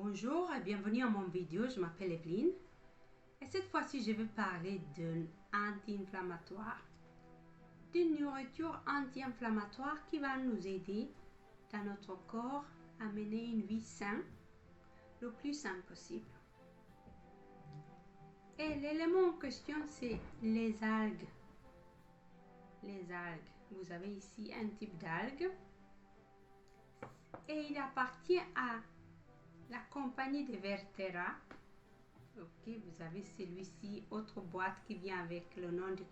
Bonjour et bienvenue à mon vidéo, je m'appelle Evelyne et cette fois-ci je vais parler d'un anti-inflammatoire, d'une nourriture anti-inflammatoire qui va nous aider dans notre corps à mener une vie saine, le plus sain possible. Et l'élément en question c'est les algues. Les algues, vous avez ici un type d'algue et il appartient à la compagnie des Vertera. Ok, vous avez celui-ci, autre boîte qui vient avec le nom de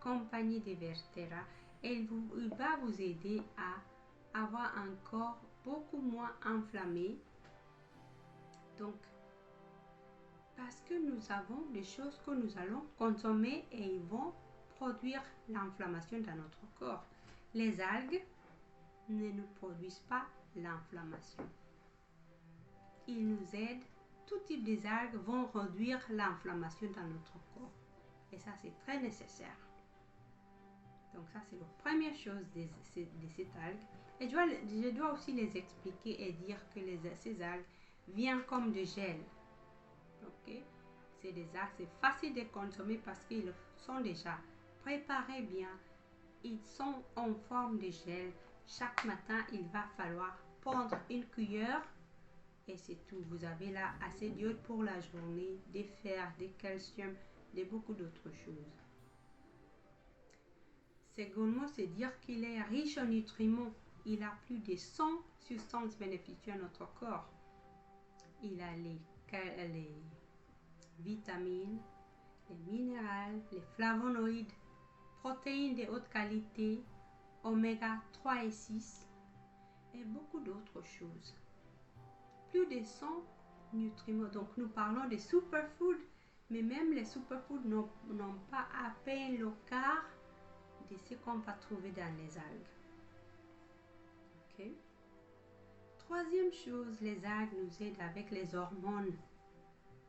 compagnie des Vertera, et il va vous aider à avoir un corps beaucoup moins enflammé. Donc, parce que nous avons des choses que nous allons consommer et ils vont produire l'inflammation dans notre corps. Les algues ne nous produisent pas l'inflammation. Ils nous aident. Tout type des algues vont réduire l'inflammation dans notre corps. Et ça, c'est très nécessaire. Donc ça, c'est la première chose de ces algues. Et je dois aussi les expliquer et dire que ces algues viennent comme de gel. Ok? C'est des algues, c'est facile de consommer parce qu'ils sont déjà préparés bien. Ils sont en forme de gel. Chaque matin, il va falloir prendre une cuillère. Et c'est tout. Vous avez là assez d'iode pour la journée, des fer, des calcium, et beaucoup d'autres choses. Secondement, c'est dire qu'il est riche en nutriments. Il a plus de 100 substances bénéficieuses à notre corps. Il a les vitamines, les minéraux, les flavonoïdes, protéines de haute qualité, oméga 3 et 6 et beaucoup d'autres choses. Plus de 100 nutriments. Donc nous parlons des superfoods, mais même les superfoods n'ont pas à peine le quart de ce qu'on va trouver dans les algues. Ok. Troisième chose, les algues nous aident avec les hormones.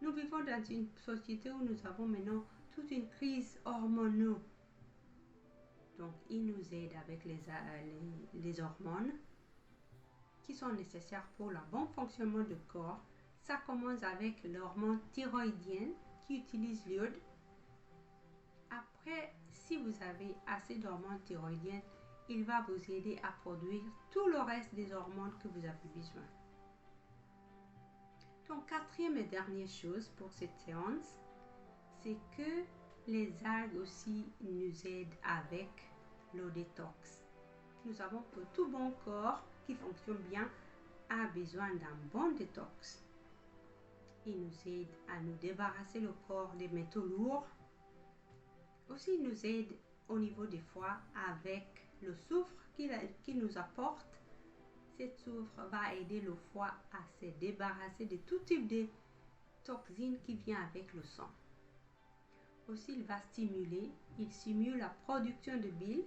Nous vivons dans une société où nous avons maintenant toute une crise hormonale. Donc ils nous aident avec les hormones qui sont nécessaires pour le bon fonctionnement du corps. Ça commence avec l'hormone thyroïdienne qui utilise l'iode. Après, si vous avez assez d'hormones thyroïdiennes, il va vous aider à produire tout le reste des hormones que vous avez besoin. Donc, quatrième et dernière chose pour cette séance, c'est que les algues aussi nous aident avec le détox. Nous savons que tout bon corps qui fonctionne bien a besoin d'un bon détox. Il nous aide à nous débarrasser le corps des métaux lourds. Aussi, il nous aide au niveau des foies avec le soufre qu'il nous apporte. Cette soufre va aider le foie à se débarrasser de tout type de toxines qui viennent avec le sang. Aussi, il stimule la production de bile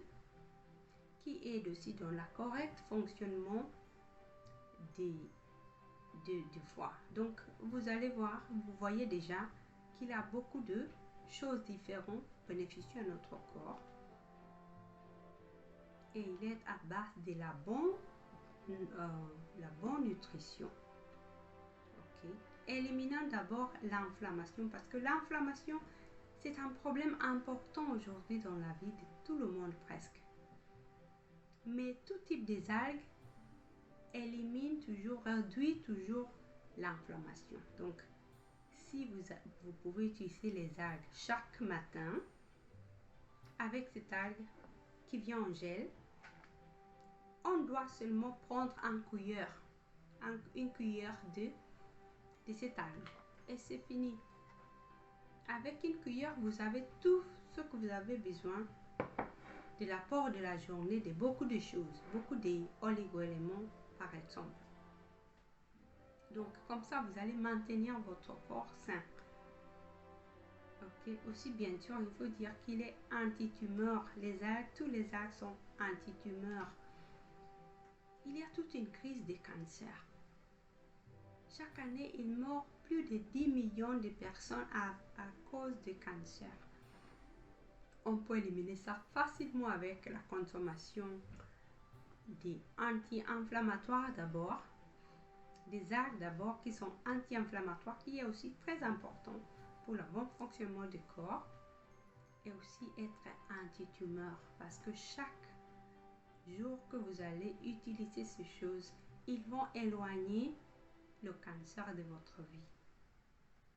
qui aide aussi dans le correct fonctionnement du foie. Donc, vous allez voir, vous voyez déjà qu'il a beaucoup de choses différentes bénéficieux à notre corps. Et il est à base de la bonne nutrition. Okay. Éliminant d'abord l'inflammation parce que l'inflammation, c'est un problème important aujourd'hui dans la vie de tout le monde presque. Mais tout type des algues réduit toujours l'inflammation. Donc, si vous pouvez utiliser les algues chaque matin, avec cette algue qui vient en gel, on doit seulement prendre une cuillère de cette algue. Et c'est fini. Avec une cuillère, vous avez tout ce que vous avez besoin de l'apport de la journée de beaucoup de choses, beaucoup d'oligo-éléments par exemple. Donc, comme ça, vous allez maintenir votre corps sain. Ok. Aussi, bien sûr, il faut dire qu'il est anti-tumeur. Tous les algues sont anti-tumeurs. Il y a toute une crise des cancers. Chaque année, il meurt plus de 10 millions de personnes à cause de cancer. On peut éliminer ça facilement avec la consommation des anti-inflammatoires d'abord, des algues d'abord qui sont anti-inflammatoires, qui est aussi très important pour le bon fonctionnement du corps, et aussi être anti-tumeur, parce que chaque jour que vous allez utiliser ces choses, ils vont éloigner le cancer de votre vie.